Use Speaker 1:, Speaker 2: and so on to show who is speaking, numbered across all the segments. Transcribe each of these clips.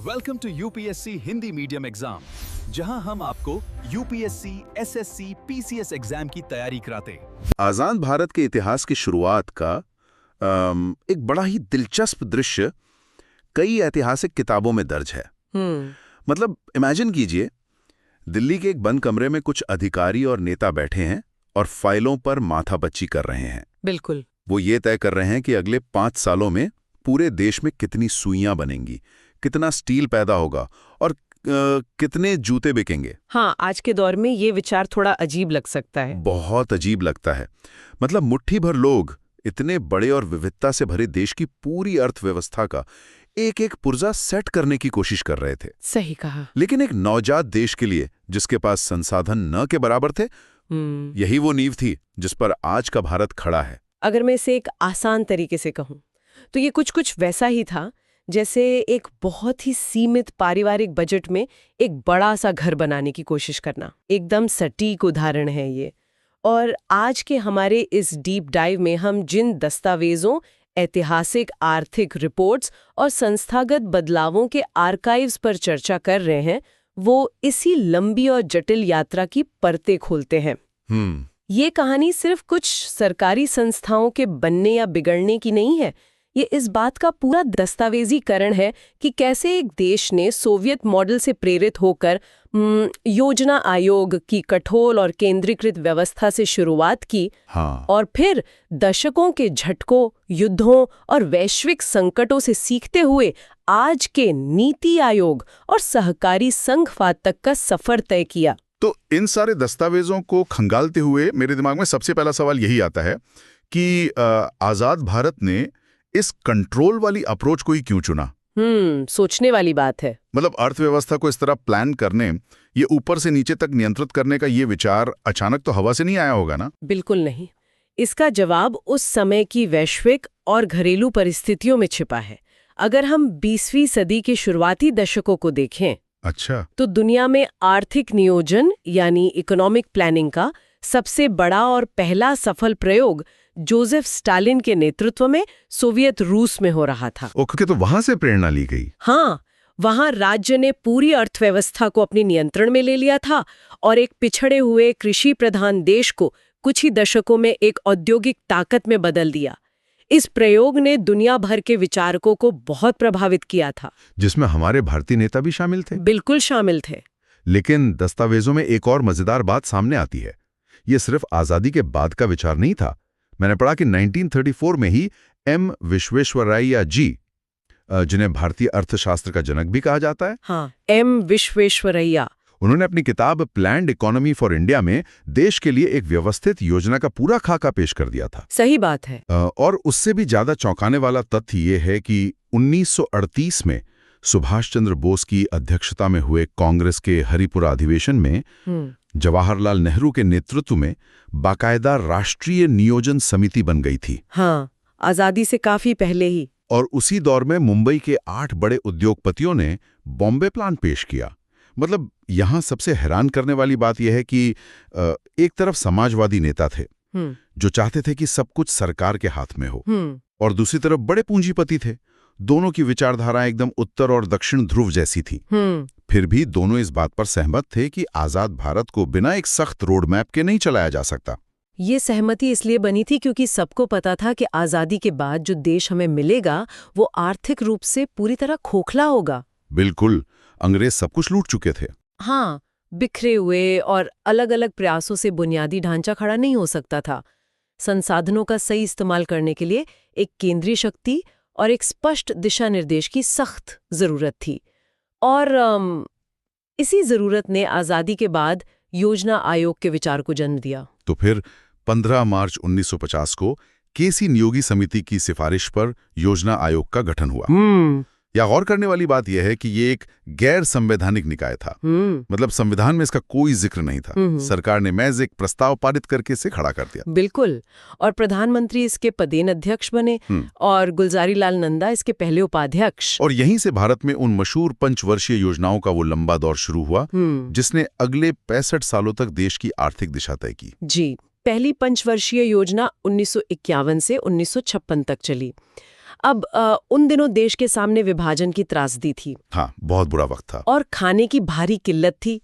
Speaker 1: Welcome to UPSC Hindi medium exam, जहां हम आपको यूपीएससी, एसएससी, पीसीएस एग्जाम की तैयारी कराते।
Speaker 2: आजाद भारत के इतिहास की शुरुआत का एक बड़ा ही दिलचस्प दृश्य कई ऐतिहासिक किताबों में दर्ज है। मतलब इमेजिन कीजिए, दिल्ली के एक बंद कमरे में कुछ अधिकारी और नेता बैठे हैं और फाइलों पर माथापच्ची कर रहे हैं।
Speaker 3: बिल्कुल।
Speaker 2: वो ये तय कर रहे हैं कि अगले 5 सालों में पूरे देश में कितनी सुइयां बनेंगी, कितना स्टील पैदा होगा और कितने जूते बिकेंगे।
Speaker 3: हाँ, आज के दौर में ये विचार थोड़ा अजीब लग सकता है।
Speaker 2: बहुत अजीब लगता है। मतलब मुट्ठी भर लोग इतने बड़े और विविधता से भरे देश की पूरी अर्थव्यवस्था का एक एक पुर्जा सेट करने की कोशिश कर रहे थे।
Speaker 3: सही कहा।
Speaker 2: लेकिन एक नवजात देश के लिए जिसके पास संसाधन न के बराबर थे, यही वो नींव थी जिस पर आज का भारत खड़ा है।
Speaker 3: अगर मैं इसे एक आसान तरीके से कहूं तो ये कुछ वैसा ही था जैसे एक बहुत ही सीमित पारिवारिक बजट में एक बड़ा सा घर बनाने की कोशिश करना। एकदम सटीक उदाहरण है ये। और आज के हमारे इस डीप डाइव में हम जिन दस्तावेजों, ऐतिहासिक, आर्थिक रिपोर्ट्स और संस्थागत बदलावों के आर्काइव्स पर चर्चा कर रहे हैं, वो इसी लंबी और जटिल यात्रा की परतें खोलते हैं। ये कहानी सिर्फ कुछ सरकारी संस्थाओं के बनने या बिगड़ने की नहीं है। ये इस बात का पूरा दस्तावेजीकरण है कि कैसे एक देश ने सोवियत मॉडल से प्रेरित होकर योजना आयोग की कठोर और केंद्रीकृत व्यवस्था से शुरुआत की।
Speaker 2: हाँ।
Speaker 3: और फिर दशकों के झटकों, युद्धों और वैश्विक संकटों से सीखते हुए आज के नीति आयोग और सहकारी संघवाद तक का सफर तय किया।
Speaker 4: तो इन सारे दस्तावेजों को खंगालते हुए मेरे दिमाग में सबसे पहला सवाल यही आता है कि आजाद भारत ने इस कंट्रोल वाली अप्रोच को ही क्यों चुना?
Speaker 3: सोचने वाली बात है।
Speaker 4: मतलब अर्थव्यवस्था को इस तरह प्लान करने, ये ऊपर से नीचे तक नियंत्रित करने का ये विचार अचानक तो हवा से नहीं आया होगा ना?
Speaker 3: बिल्कुल नहीं। इसका जवाब उस समय की वैश्विक और घरेलू परिस्थितियों में छिपा है। अगर हम 20वीं सदी के शुरुआती दशकों को देखें,
Speaker 4: अच्छा,
Speaker 3: तो दुनिया में आर्थिक नियोजन यानी इकोनॉमिक प्लानिंग का सबसे बड़ा और पहला सफल प्रयोग जोसेफ स्टालिन के नेतृत्व में सोवियत रूस में हो रहा था।
Speaker 4: ओके, तो वहां से प्रेरणा ली गई।
Speaker 3: हाँ, वहां राज्य ने पूरी अर्थव्यवस्था को अपने नियंत्रण में ले लिया था और एक पिछड़े हुए कृषि प्रधान देश को कुछ ही दशकों में एक औद्योगिक ताकत में बदल दिया। इस प्रयोग ने दुनिया भर के विचारकों को बहुत प्रभावित किया था,
Speaker 4: जिसमें हमारे भारतीय नेता भी शामिल थे।
Speaker 3: बिल्कुल शामिल थे।
Speaker 4: लेकिन दस्तावेजों में एक और मजेदार बात सामने आती है। ये सिर्फ आजादी के बाद का विचार नहीं था। मैंने पढ़ा कि 1934 में ही एम विश्वेश्वरैया जी, जिन्हें भारतीय अर्थशास्त्र का जनक भी कहा जाता है,
Speaker 3: हाँ, एम विश्वेश्वरैया,
Speaker 4: उन्होंने अपनी किताब प्लान्ड इकोनॉमी फॉर इंडिया में देश के लिए एक व्यवस्थित योजना का पूरा खाका पेश कर दिया था।
Speaker 3: सही बात है।
Speaker 4: और उससे भी ज्यादा चौंकाने वाला तथ्य ये है कि 1938 में सुभाष चंद्र बोस की अध्यक्षता में हुए कांग्रेस के हरिपुरा अधिवेशन में जवाहरलाल नेहरू के नेतृत्व में बाकायदा राष्ट्रीय नियोजन समिति बन गई थी।
Speaker 3: हाँ, आजादी से काफी पहले ही।
Speaker 4: और उसी दौर में मुंबई के 8 बड़े उद्योगपतियों ने बॉम्बे प्लान पेश किया। मतलब यहां सबसे हैरान करने वाली बात यह है कि एक तरफ समाजवादी नेता थे जो चाहते थे कि सब कुछ सरकार के हाथ में हो, और दूसरी तरफ बड़े पूंजीपति थे। दोनों की विचारधारा एकदम उत्तर और दक्षिण ध्रुव जैसी थी। फिर भी दोनों इस बात पर सहमत थे कि आजाद भारत को बिना एक सख्त रोड मैप के नहीं चलाया जा सकता।
Speaker 3: ये सहमति इसलिए बनी थी क्योंकि सबको पता था कि आजादी के बाद जो देश हमें मिलेगा वो आर्थिक रूप से पूरी तरह खोखला होगा।
Speaker 4: बिल्कुल, अंग्रेज सब कुछ लूट चुके थे।
Speaker 3: हाँ, बिखरे हुए और अलग अलग प्रयासों से बुनियादी ढांचा खड़ा नहीं हो सकता था। संसाधनों का सही इस्तेमाल करने के लिए एक केंद्रीय शक्ति और एक स्पष्ट दिशा निर्देश की सख्त जरूरत थी। और इसी जरूरत ने आजादी के बाद योजना आयोग के विचार को जन्म दिया।
Speaker 4: तो फिर 15 मार्च 1950 को केसी नियोगी समिति की सिफारिश पर योजना आयोग का गठन हुआ। या गौर करने वाली बात यह है कि ये एक गैर संवैधानिक निकाय था। मतलब संविधान में इसका कोई जिक्र नहीं था। सरकार ने महज एक प्रस्ताव पारित करके इसे खड़ा कर दिया।
Speaker 3: बिल्कुल। और प्रधानमंत्री इसके पदेन अध्यक्ष बने और गुलजारी लाल नंदा इसके पहले उपाध्यक्ष।
Speaker 4: और यहीं से भारत में उन मशहूर पंचवर्षीय योजनाओं का वो लंबा दौर शुरू हुआ जिसने अगले 65 सालों तक देश की आर्थिक दिशा तय की।
Speaker 3: जी, पहली पंचवर्षीय योजना 1951 से 1956 तक चली। अब उन दिनों देश के सामने विभाजन की त्रासदी थी
Speaker 4: हाँ, बहुत बुरा वक्त था।
Speaker 3: और खाने की भारी किल्लत थी,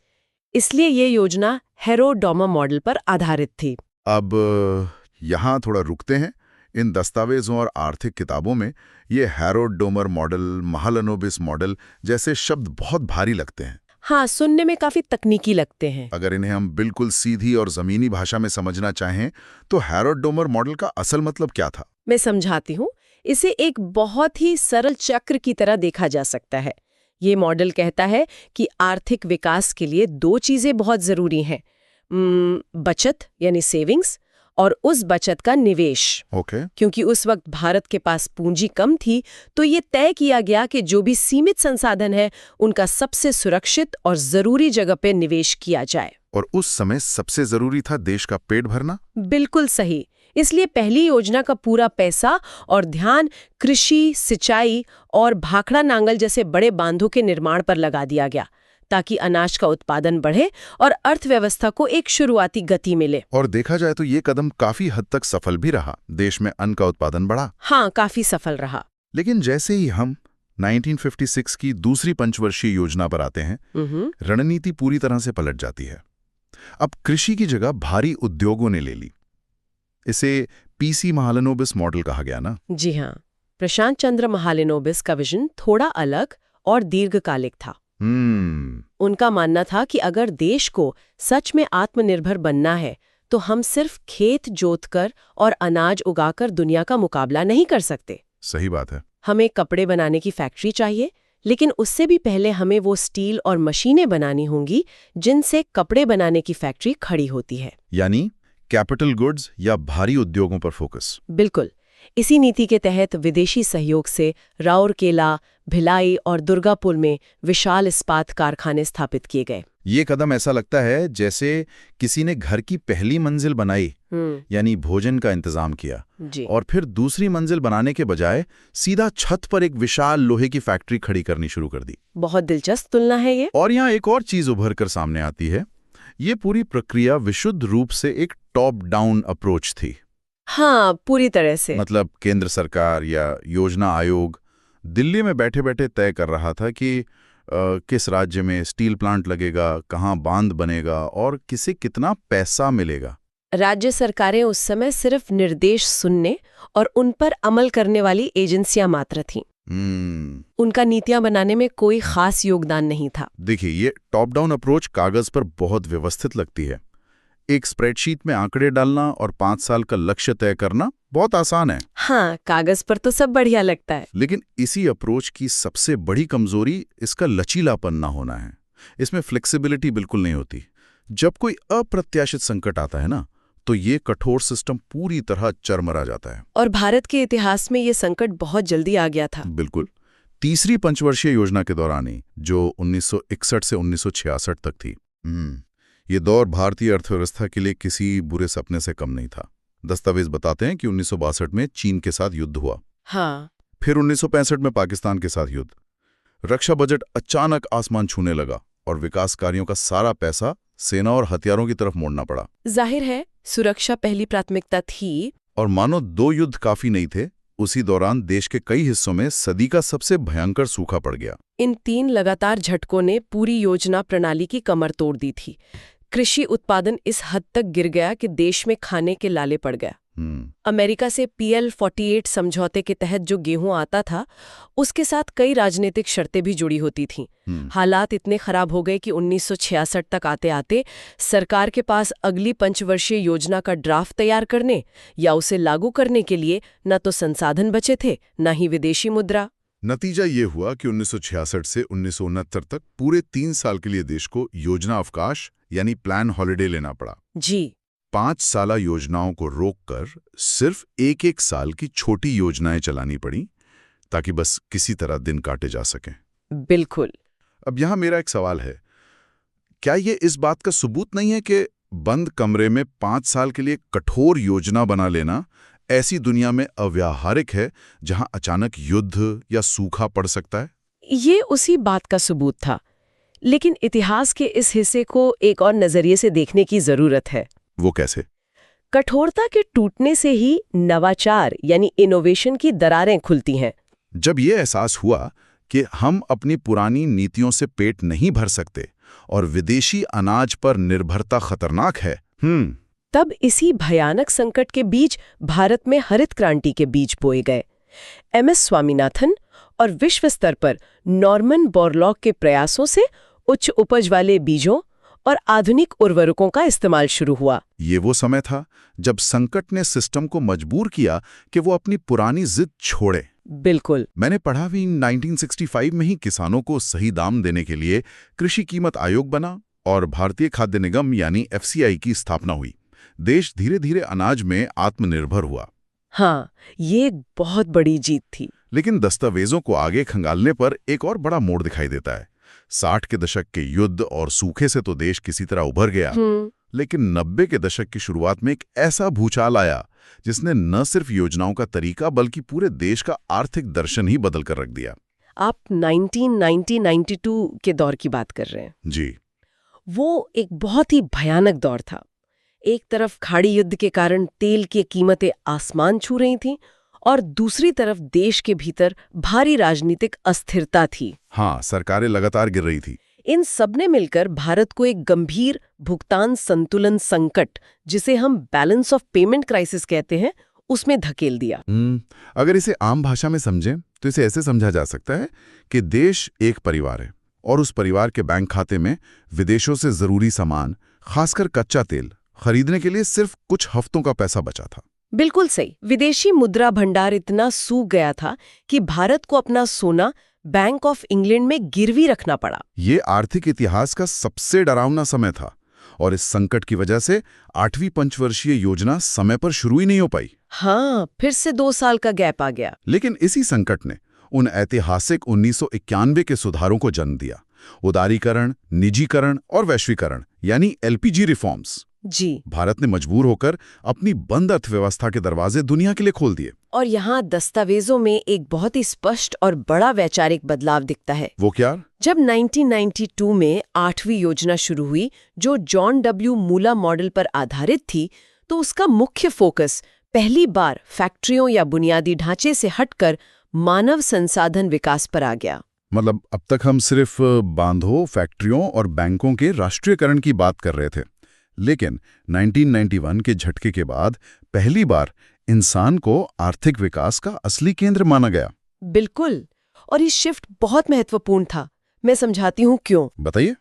Speaker 3: इसलिए ये योजना हेरोडोमा मॉडल पर आधारित थी।
Speaker 4: अब यहाँ थोड़ा रुकते हैं। इन दस्तावेजों और आर्थिक किताबों में ये हेरोडोमर मॉडल, महालनोबिस मॉडल जैसे शब्द बहुत भारी लगते हैं।
Speaker 3: हाँ, सुनने में काफी तकनीकी लगते हैं।
Speaker 4: अगर इन्हें हम बिल्कुल सीधी और जमीनी भाषा में समझना चाहें तो हेरोडोमर मॉडल का असल मतलब क्या था?
Speaker 3: मैं समझाती हूँ। इसे एक बहुत ही सरल चक्र की तरह देखा जा सकता है। ये मॉडल कहता है कि आर्थिक विकास के लिए दो चीजें बहुत जरूरी हैं, बचत यानी सेविंग्स और उस बचत का निवेश।
Speaker 4: ओके।
Speaker 3: क्योंकि उस वक्त भारत के पास पूंजी कम थी, तो ये तय किया गया कि जो भी सीमित संसाधन है उनका सबसे सुरक्षित और जरूरी जगह पे निवेश किया जाए।
Speaker 4: और उस समय सबसे जरूरी था देश का पेट भरना।
Speaker 3: बिल्कुल सही। इसलिए पहली योजना का पूरा पैसा और ध्यान कृषि, सिंचाई और भाखड़ा नांगल जैसे बड़े बांधों के निर्माण पर लगा दिया गया, ताकि अनाज का उत्पादन बढ़े और अर्थव्यवस्था को एक शुरुआती गति मिले।
Speaker 4: और देखा जाए तो ये कदम काफी हद तक सफल भी रहा। देश में अन्न का उत्पादन बढ़ा।
Speaker 3: हाँ, काफी सफल रहा।
Speaker 4: लेकिन जैसे ही हम 1956 की दूसरी पंचवर्षीय योजना पर आते हैं, रणनीति पूरी तरह से पलट जाती है। अब कृषि की जगह भारी उद्योगों ने ले ली। इसे पीसी महालनोबिस मॉडल कहा गया ना?
Speaker 3: जी हाँ, प्रशांत चंद्र महालनोबिस का विजन थोड़ा अलग और दीर्घकालिक था। उनका मानना था कि अगर देश को सच में आत्मनिर्भर बनना है तो हम सिर्फ खेत जोतकर और अनाज उगाकर दुनिया का मुकाबला नहीं कर सकते।
Speaker 4: सही बात है।
Speaker 3: हमें कपड़े बनाने की फैक्ट्री चाहिए, लेकिन उससे भी पहले हमें वो स्टील और मशीनें बनानी होंगी जिनसे कपड़े बनाने की फैक्ट्री खड़ी होती है।
Speaker 4: यानी कैपिटल गुड्स या भारी उद्योगों पर फोकस।
Speaker 3: बिल्कुल। इसी नीति के तहत विदेशी सहयोग से राउरकेला, भिलाई और दुर्गापुर में विशाल इस्पात कारखाने स्थापित किए गए।
Speaker 4: ये कदम ऐसा लगता है जैसे किसी ने घर की पहली मंजिल बनाई, यानी भोजन का इंतजाम किया, और फिर दूसरी मंजिल बनाने के बजाय सीधा छत पर एक विशाल लोहे की फैक्ट्री खड़ी करनी शुरू कर दी।
Speaker 3: बहुत दिलचस्प तुलना है ये।
Speaker 4: और यहाँ एक और चीज उभर कर सामने आती है। ये पूरी प्रक्रिया विशुद्ध रूप से एक टॉप डाउन अप्रोच थी।
Speaker 3: हाँ, पूरी तरह से।
Speaker 4: मतलब केंद्र सरकार या योजना आयोग दिल्ली में बैठे बैठे तय कर रहा था कि किस राज्य में स्टील प्लांट लगेगा, कहाँ बांध बनेगा और किसे कितना पैसा मिलेगा।
Speaker 3: राज्य सरकारें उस समय सिर्फ निर्देश सुनने और उन पर अमल करने वाली एजेंसियां मात्र थीं। उनका नीतियां बनाने में कोई खास योगदान नहीं था।
Speaker 4: देखिए, ये टॉप डाउन अप्रोच कागज पर बहुत व्यवस्थित लगती है। एक स्प्रेडशीट में आंकड़े डालना और 5 साल का लक्ष्य तय करना बहुत आसान है।
Speaker 3: हाँ, कागज पर तो सब बढ़िया लगता है।
Speaker 4: लेकिन इसी अप्रोच की सबसे बड़ी कमजोरी इसका लचीलापन ना होना है। इसमें फ्लेक्सिबिलिटी बिल्कुल नहीं होती। जब कोई अप्रत्याशित संकट आता है ना, तो ये कठोर सिस्टम पूरी तरह चरमरा जाता है।
Speaker 3: और भारत के इतिहास में ये संकट बहुत जल्दी आ गया था।
Speaker 4: बिल्कुल। तीसरी पंचवर्षीय योजना के दौरान ही, जो 1961 से 1966 तक थी, ये दौर भारतीय अर्थव्यवस्था के लिए किसी बुरे सपने से कम नहीं था। दस्तावेज बताते हैं कि 1962 में चीन के साथ युद्ध हुआ।
Speaker 3: हाँ।
Speaker 4: फिर 1965 में पाकिस्तान के साथ युद्ध। रक्षा बजट अचानक आसमान छूने लगा और विकास कार्यों का सारा पैसा सेना और हथियारों की तरफ मोड़ना पड़ा।
Speaker 3: जाहिर है, सुरक्षा पहली प्राथमिकता थी।
Speaker 4: और मानो 2 युद्ध काफी नहीं थे, उसी दौरान देश के कई हिस्सों में सदी का सबसे भयंकर सूखा पड़ गया।
Speaker 3: इन 3 लगातार झटकों ने पूरी योजना प्रणाली की कमर तोड़ दी थी। कृषि उत्पादन इस हद तक गिर गया कि देश में खाने के लाले पड़ गया। अमेरिका से PL-48 समझौते के तहत जो गेहूं आता था, उसके साथ कई राजनीतिक शर्तें भी जुड़ी होती थीं। हालात इतने खराब हो गए कि 1966 तक आते आते सरकार के पास अगली पंचवर्षीय योजना का ड्राफ्ट तैयार करने या उसे लागू करने के लिए न तो संसाधन बचे थे, न ही विदेशी मुद्रा।
Speaker 4: नतीजा ये हुआ कि 1966 से 1969 तक पूरे 3 साल के लिए देश को योजना अवकाश यानी प्लान हॉलिडे लेना पड़ा।
Speaker 3: जी।
Speaker 4: 5 साला योजनाओं को रोककर सिर्फ 1-1 साल की छोटी योजनाएं चलानी पड़ी, ताकि बस किसी तरह दिन काटे जा सकें।
Speaker 3: बिल्कुल।
Speaker 4: अब यहाँ मेरा एक सवाल है, क्या ये इस बात का सबूत नहीं है कि बंद कमरे में 5 साल के लिए कठोर योजना बना लेना ऐसी दुनिया में अव्यावहारिक है जहां अचानक युद्ध या सूखा पड़ सकता है?
Speaker 3: ये उसी बात का सबूत था, लेकिन इतिहास के इस हिस्से को एक और नजरिए से देखने की जरूरत है।
Speaker 4: वो कैसे?
Speaker 3: कठोरता के टूटने से ही नवाचार यानी इनोवेशन की दरारें खुलती हैं।
Speaker 4: जब ये एहसास हुआ कि हम अपनी पुरानी नीतियों से पेट नहीं भर सकते और विदेशी अनाज पर निर्भरता खतरनाक है,
Speaker 3: तब इसी भयानक संकट के बीच भारत में हरित क्रांति के बीज बोए गए। एमएस स्वामीनाथन और विश्व स्तर पर नॉर्मन बोरलॉग के प्रयासों से उच्च उपज वाले बीजों और आधुनिक उर्वरकों का इस्तेमाल शुरू हुआ।
Speaker 4: ये वो समय था जब संकट ने सिस्टम को मजबूर किया कि वो अपनी पुरानी जिद छोड़े।
Speaker 3: बिल्कुल।
Speaker 4: मैंने पढ़ा भी 1965 में ही किसानों को सही दाम देने के लिए कृषि कीमत आयोग बना और भारतीय खाद्य निगम यानी FCI की स्थापना हुई। देश धीरे धीरे अनाज में आत्मनिर्भर हुआ।
Speaker 3: हाँ, ये एक बहुत बड़ी जीत थी।
Speaker 4: लेकिन दस्तावेजों को आगे खंगालने पर एक और बड़ा मोड़ दिखाई देता है। 60 के दशक के युद्ध और सूखे से तो देश किसी तरह उभर गया, लेकिन 90 के दशक की शुरुआत में एक ऐसा भूचाल आया जिसने न सिर्फ योजनाओं का तरीका बल्कि पूरे देश का आर्थिक दर्शन ही बदल कर रख दिया।
Speaker 3: आप 1990-92 के दौर की बात कर रहे हैं।
Speaker 4: जी।
Speaker 3: वो एक बहुत ही भयानक दौर था। एक तरफ खाड़ी युद्ध के कारण तेल की कीमतें आसमान छू रही थीं और दूसरी तरफ देश के भीतर भारी राजनीतिक अस्थिरता थी।
Speaker 4: हाँ, सरकारें लगातार गिर रही थी।
Speaker 3: इन सब ने मिलकर भारत को एक गंभीर भुगतान संतुलन संकट, जिसे हम बैलेंस ऑफ पेमेंट क्राइसिस कहते हैं, उसमें धकेल दिया।
Speaker 4: अगर इसे आम भाषा में समझें तो इसे ऐसे समझा जा सकता है कि देश एक परिवार है और उस परिवार के बैंक खाते में विदेशों से जरूरी सामान, खासकर कच्चा तेल, खरीदने के लिए सिर्फ कुछ हफ्तों का पैसा बचा था।
Speaker 3: बिल्कुल सही। विदेशी मुद्रा भंडार इतना सूख गया था कि भारत को अपना सोना बैंक ऑफ इंग्लैंड में गिरवी रखना पड़ा।
Speaker 4: ये आर्थिक इतिहास का सबसे डरावना समय था और इस संकट की वजह से 8वीं पंचवर्षीय योजना समय पर शुरू ही नहीं हो पाई।
Speaker 3: हाँ, फिर से 2 साल का गैप आ गया।
Speaker 4: लेकिन इसी संकट ने उन ऐतिहासिक 1991 के सुधारों को जन्म दिया। उदारीकरण, निजीकरण और वैश्वीकरण यानी LPG रिफॉर्म्स।
Speaker 3: जी।
Speaker 4: भारत ने मजबूर होकर अपनी बंद अर्थव्यवस्था के दरवाजे दुनिया के लिए खोल दिए।
Speaker 3: और यहाँ दस्तावेजों में एक बहुत ही स्पष्ट और बड़ा वैचारिक बदलाव दिखता है।
Speaker 4: वो क्या?
Speaker 3: जब 1992 में 8वीं योजना शुरू हुई, जो जॉन W. मूला मॉडल पर आधारित थी, तो उसका मुख्य फोकस पहली बार फैक्ट्रियों या बुनियादी ढांचे से हटकर मानव संसाधन विकास पर आ गया।
Speaker 4: मतलब अब तक हम सिर्फ बांधों, फैक्ट्रियों और बैंकों के राष्ट्रीयकरण की बात कर रहे थे, लेकिन 1991 के झटके के बाद पहली बार इंसान को आर्थिक विकास का असली केंद्र माना गया।
Speaker 3: बिल्कुल। और ये शिफ्ट बहुत महत्वपूर्ण था। मैं समझाती हूँ क्यों।
Speaker 4: बताइए।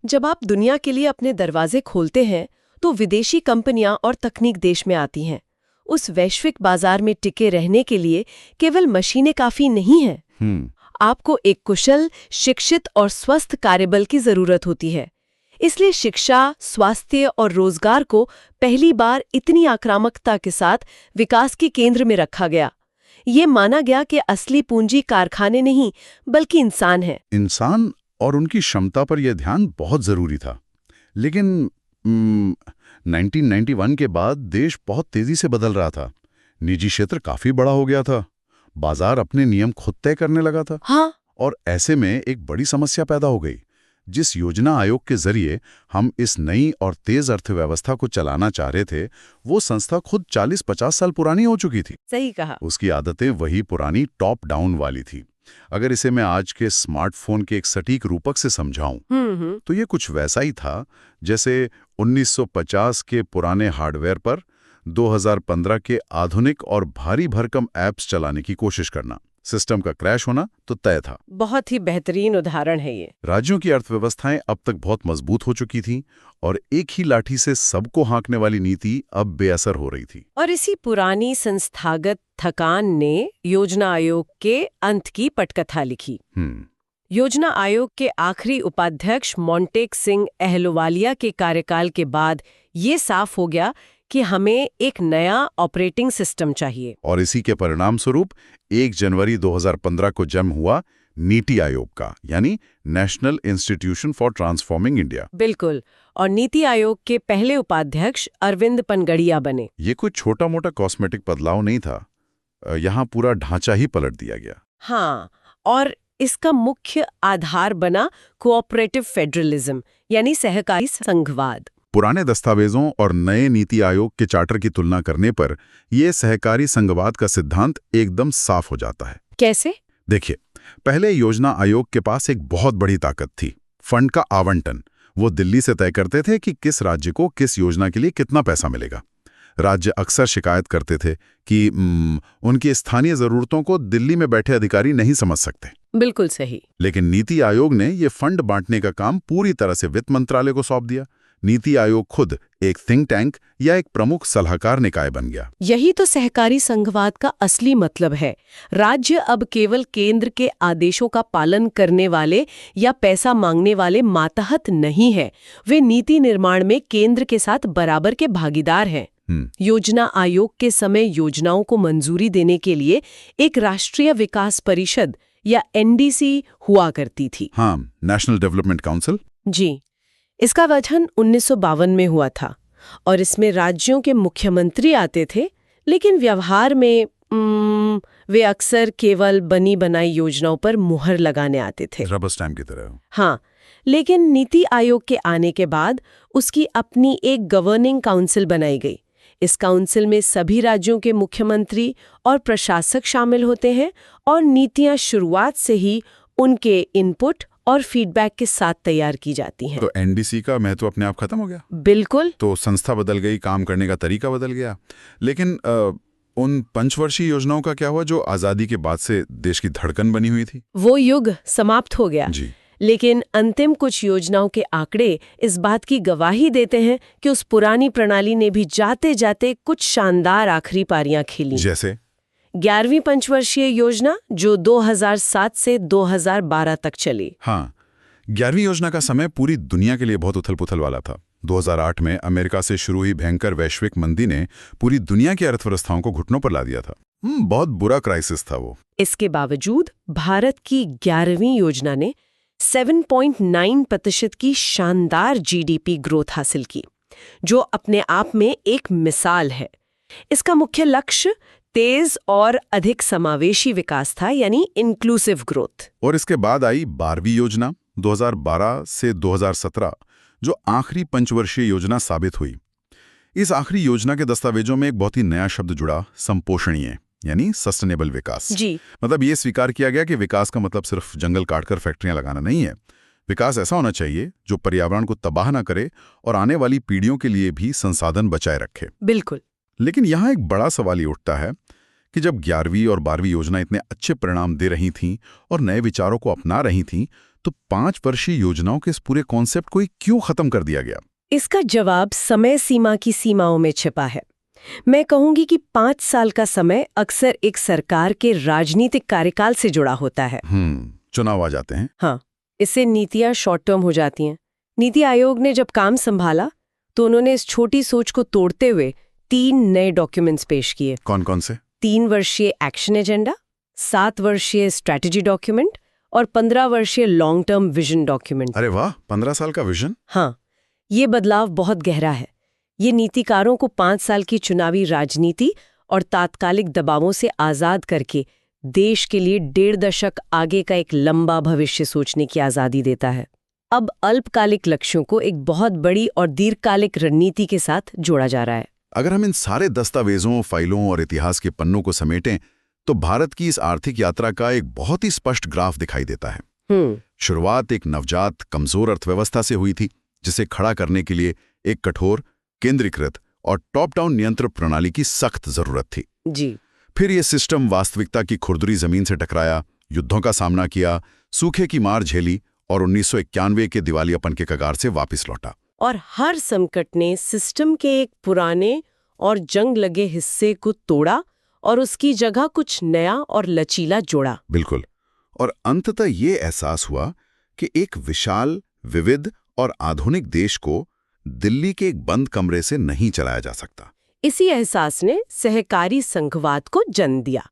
Speaker 3: जब आप दुनिया के लिए अपने दरवाजे खोलते हैं तो विदेशी कंपनियां और तकनीक देश में आती हैं। उस वैश्विक बाजार में टिके रहने के लिए केवल मशीनें काफी नहीं हैं। आपको एक कुशल, शिक्षित और स्वस्थ कार्यबल की जरूरत होती है। इसलिए शिक्षा, स्वास्थ्य और रोजगार को पहली बार इतनी आक्रामकता के साथ विकास के केंद्र में रखा गया। ये माना गया कि असली पूंजी कारखाने नहीं बल्कि इंसान है।
Speaker 4: इंसान और उनकी क्षमता पर यह ध्यान बहुत जरूरी था। लेकिन 1991 के बाद देश बहुत तेजी से बदल रहा था। निजी क्षेत्र काफी बड़ा हो गया था। बाजार अपने नियम खुद तय करने लगा था।
Speaker 3: हाँ।
Speaker 4: और ऐसे में एक बड़ी समस्या पैदा हो गई। जिस योजना आयोग के जरिए हम इस नई और तेज अर्थव्यवस्था को चलाना चाह रहे थे, वो संस्था खुद 40-50 साल पुरानी हो चुकी थी।
Speaker 3: सही कहा।
Speaker 4: उसकी आदतें वही पुरानी टॉप डाउन वाली थी। अगर इसे मैं आज के स्मार्टफोन के एक सटीक रूपक से समझाऊं, तो ये कुछ वैसा ही था जैसे 1950 के पुराने हार्डवेयर पर 2015 के आधुनिक और भारी भरकम ऐप्स चलाने की कोशिश करना। सिस्टम का क्रैश होना तो तय था।
Speaker 3: बहुत ही बेहतरीन उदाहरण है ये।
Speaker 4: राज्यों की अर्थव्यवस्थाएं अब तक बहुत मजबूत हो चुकी थीं और एक ही लाठी से सबको हाँकने वाली नीति अब बेअसर हो रही थी।
Speaker 3: और इसी पुरानी संस्थागत थकान ने योजना आयोग के अंत की पटकथा लिखी। योजना आयोग के आखिरी उपाध्यक्ष मोंटेक सिंह अहलुवालिया के कार्यकाल के बाद ये साफ हो गया कि हमें एक नया ऑपरेटिंग सिस्टम चाहिए।
Speaker 4: और इसी के परिणाम स्वरूप 1 जनवरी 2015 को जन्म हुआ नीति आयोग का, यानी national institution for transforming India.
Speaker 3: बिल्कुल। और नीति आयोग के पहले उपाध्यक्ष अरविंद पनगड़िया बने।
Speaker 4: ये कोई छोटा मोटा कॉस्मेटिक बदलाव नहीं था। यहाँ पूरा ढांचा ही पलट दिया गया।
Speaker 3: हाँ, और इसका मुख्य आधार बना कोऑपरेटिव फेडरलिज्म यानी सहकारी संघवाद।
Speaker 4: पुराने दस्तावेजों और नए नीति आयोग के चार्टर की तुलना करने पर यह सहकारी संघवाद का सिद्धांत एकदम साफ हो जाता है।
Speaker 3: कैसे?
Speaker 4: देखिए, पहले योजना आयोग के पास एक बहुत बड़ी ताकत थी, फंड का आवंटन। वो दिल्ली से तय करते थे कि किस राज्य को किस योजना के लिए कितना पैसा मिलेगा। राज्य अक्सर शिकायत करते थे कि उनकी स्थानीय जरूरतों को दिल्ली में बैठे अधिकारी नहीं समझ सकते।
Speaker 3: बिल्कुल सही।
Speaker 4: लेकिन नीति आयोग ने ये फंड बांटने का काम पूरी तरह से वित्त मंत्रालय को सौंप दिया। नीति आयोग खुद एक थिंक टैंक या एक प्रमुख सलाहकार निकाय बन गया।
Speaker 3: यही तो सहकारी संघवाद का असली मतलब है। राज्य अब केवल केंद्र के आदेशों का पालन करने वाले या पैसा मांगने वाले मातहत नहीं है, वे नीति निर्माण में केंद्र के साथ बराबर के भागीदार हैं। योजना आयोग के समय योजनाओं को मंजूरी देने के लिए एक राष्ट्रीय विकास परिषद या एनडीसी हुआ करती थी।
Speaker 4: हाँ, नेशनल डेवलपमेंट काउंसिल।
Speaker 3: जी, इसका गठन 1952 में हुआ था और इसमें राज्यों के मुख्यमंत्री आते थे, लेकिन व्यवहार में वे अक्सर केवल बनी बनाई योजनाओं पर मुहर लगाने आते थे,
Speaker 4: रबर स्टैम्प की तरह।
Speaker 3: हाँ, लेकिन नीति आयोग के आने के बाद उसकी अपनी एक गवर्निंग काउंसिल बनाई गई। इस काउंसिल में सभी राज्यों के मुख्यमंत्री और प्रशासक शामिल होते हैं और नीतियां शुरुआत से ही उनके इनपुट और फीडबैक के साथ तैयार की जाती हैं।
Speaker 4: तो एनडीसी का महत्व अपने आप खत्म हो गया?
Speaker 3: बिल्कुल।
Speaker 4: तो संस्था बदल गई, काम करने का तरीका बदल गया। लेकिन उन पंचवर्षीय योजनाओं का क्या हुआ जो आजादी के बाद से देश की धड़कन बनी हुई थी?
Speaker 3: वो युग समाप्त हो गया
Speaker 4: जी।
Speaker 3: लेकिन अंतिम कुछ योजनाओं के आंकड़े इस बात की गवाही देते हैं कि उस पुरानी प्रणाली ने भी जाते जाते कुछ शानदार आखिरी पारियां खेली।
Speaker 4: जैसे
Speaker 3: 11वीं पंचवर्षीय योजना जो 2007 से 2012 तक चली।
Speaker 4: हाँ, 11वीं योजना का समय पूरी दुनिया के लिए बहुत उथल-पुथल वाला था। 2008 में अमेरिका से शुरू हुई भयंकर वैश्विक मंदी ने पूरी दुनिया की अर्थव्यवस्थाओं को घुटनों पर ला दिया था। बहुत बुरा क्राइसिस था वो।
Speaker 3: इसके बावजूद भारत की 11वीं योजना ने 7.9% की शानदार जीडीपी ग्रोथ हासिल की, जो अपने आप में एक मिसाल है। इसका मुख्य लक्ष्य तेज और अधिक समावेशी विकास था, यानी इंक्लूसिव ग्रोथ।
Speaker 4: और इसके बाद आई 12वीं योजना 2012 से 2017, जो आखिरी पंचवर्षीय योजना साबित हुई। इस आखिरी योजना के दस्तावेजों में एक बहुत ही नया शब्द जुड़ा, संपोषणीय, यानी सस्टेनेबल विकास।
Speaker 3: जी।
Speaker 4: मतलब ये स्वीकार किया गया कि विकास का मतलब सिर्फ जंगल काटकर फैक्ट्रियां लगाना नहीं है। विकास ऐसा होना चाहिए जो पर्यावरण को तबाह ना करे और आने वाली पीढ़ियों के लिए भी संसाधन बचाए रखे।
Speaker 3: बिल्कुल।
Speaker 4: लेकिन यहाँ एक बड़ा सवाल ये उठता है कि जब 11वीं और 12वीं योजना इतने अच्छे परिणाम दे रही थीं और नए विचारों को अपना रही थीं, तो 5 वर्षीय योजनाओं के इस पूरे कॉन्सेप्ट को क्यों खत्म कर दिया गया?
Speaker 3: इसका जवाब समय सीमा की सीमाओं में छिपा है। मैं कहूंगी कि 5 साल का समय अक्सर एक सरकार के राजनीतिक कार्यकाल से जुड़ा होता है।
Speaker 4: चुनाव आ जाते हैं।
Speaker 3: हाँ, इससे नीतियां शॉर्ट टर्म हो जाती हैं। नीति आयोग ने जब काम संभाला तो उन्होंने इस छोटी सोच को तोड़ते हुए 3 नए डॉक्यूमेंट्स पेश किए।
Speaker 4: कौन कौन से?
Speaker 3: 3 वर्षीय एक्शन एजेंडा, 7 वर्षीय स्ट्रैटेजी डॉक्यूमेंट और 15 वर्षीय लॉन्ग टर्म विजन डॉक्यूमेंट।
Speaker 4: अरे वाह, 15 साल का विजन।
Speaker 3: हाँ, ये बदलाव बहुत गहरा है। ये नीतिकारों को 5 साल की चुनावी राजनीति और तात्कालिक दबावों से आजाद करके देश के लिए 1.5 दशक आगे का एक लंबा भविष्य सोचने की आजादी देता है। अब अल्पकालिक लक्ष्यों को एक बहुत बड़ी और दीर्घकालिक रणनीति के साथ जोड़ा जा रहा है।
Speaker 4: अगर हम इन सारे दस्तावेजों, फाइलों और इतिहास के पन्नों को समेटें तो भारत की इस आर्थिक यात्रा का एक बहुत ही स्पष्ट ग्राफ दिखाई देता है। शुरुआत एक नवजात, कमजोर अर्थव्यवस्था से हुई थी, जिसे खड़ा करने के लिए एक कठोर, केंद्रीकृत और टॉप डाउन नियंत्रण प्रणाली की सख्त जरूरत थी।
Speaker 3: जी।
Speaker 4: फिर यह सिस्टम वास्तविकता की खुरदुरी जमीन से टकराया, युद्धों का सामना किया, सूखे की मार झेली और 1991 के दिवालियापन के कगार से वापस लौटा।
Speaker 3: और हर संकट ने सिस्टम के एक पुराने और जंग लगे हिस्से को तोड़ा और उसकी जगह कुछ नया और लचीला जोड़ा।
Speaker 4: बिल्कुल। और अंततः ये एहसास हुआ कि एक विशाल, विविध और आधुनिक देश को दिल्ली के एक बंद कमरे से नहीं चलाया जा सकता।
Speaker 3: इसी एहसास ने सहकारी संघवाद को जन्म दिया।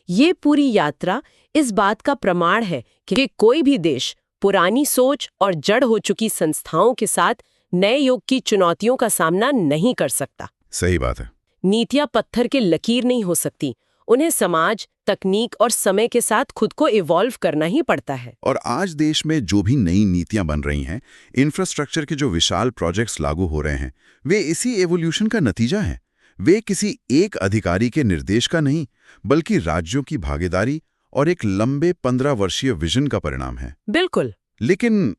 Speaker 3: ये पूरी यात्रा इस बात का प्रमाण है कि कोई भी देश पुरानी सोच और जड़ हो चुकी संस्थाओं के साथ नए युग की चुनौतियों का सामना नहीं कर सकता।
Speaker 4: सही बात है।
Speaker 3: नीतियां पत्थर के लकीर नहीं हो सकती, उन्हें समाज, तकनीक और समय के साथ खुद को इवॉल्व करना ही पड़ता है।
Speaker 4: और आज देश में जो भी नई नीतियां बन रही हैं, इंफ्रास्ट्रक्चर के जो विशाल प्रोजेक्ट्स लागू हो रहे हैं, वे इसी एवोल्यूशन का नतीजा हैं। वे किसी एक अधिकारी के निर्देश का नहीं, बल्कि राज्यों की भागीदारी और एक लंबे 15 वर्षीय विजन का परिणाम है।
Speaker 3: बिल्कुल।
Speaker 4: लेकिन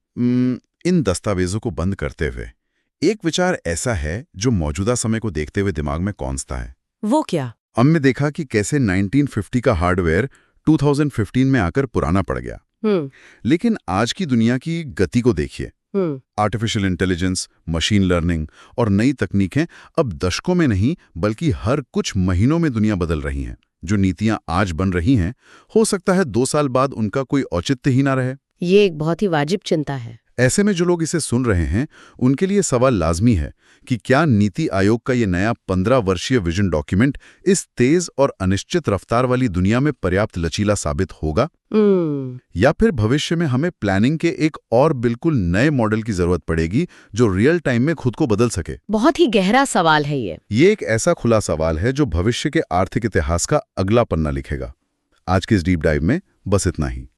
Speaker 4: इन दस्तावेजों को बंद करते हुए एक विचार ऐसा है जो मौजूदा समय को देखते हुए दिमाग में कौंसता है।
Speaker 3: वो क्या?
Speaker 4: हमने देखा कि कैसे 1950 का हार्डवेयर 2015 में आकर पुराना पड़ गया। लेकिन आज की दुनिया की गति को देखिए। आर्टिफिशियल इंटेलिजेंस, मशीन लर्निंग और नई तकनीकें अब दशकों में नहीं बल्कि हर कुछ महीनों में दुनिया बदल रही हैं। जो नीतियां आज बन रही हैं, हो सकता है 2 साल बाद उनका कोई औचित्य ही ना रहे।
Speaker 3: ये एक बहुत ही वाजिब चिंता है।
Speaker 4: ऐसे में जो लोग इसे सुन रहे हैं, उनके लिए सवाल लाजमी है कि क्या नीति आयोग का ये नया 15 वर्षीय विजन डॉक्यूमेंट इस तेज और अनिश्चित रफ्तार वाली दुनिया में पर्याप्त लचीला साबित होगा? या फिर भविष्य में हमें प्लानिंग के एक और बिल्कुल नए मॉडल की जरूरत पड़ेगी जो रियल टाइम में खुद को बदल सके?
Speaker 3: बहुत ही गहरा सवाल है ये।
Speaker 4: ये एक ऐसा खुला सवाल है जो भविष्य के आर्थिक इतिहास का अगला पन्ना लिखेगा। आज के इस डीप डाइव में बस इतना ही।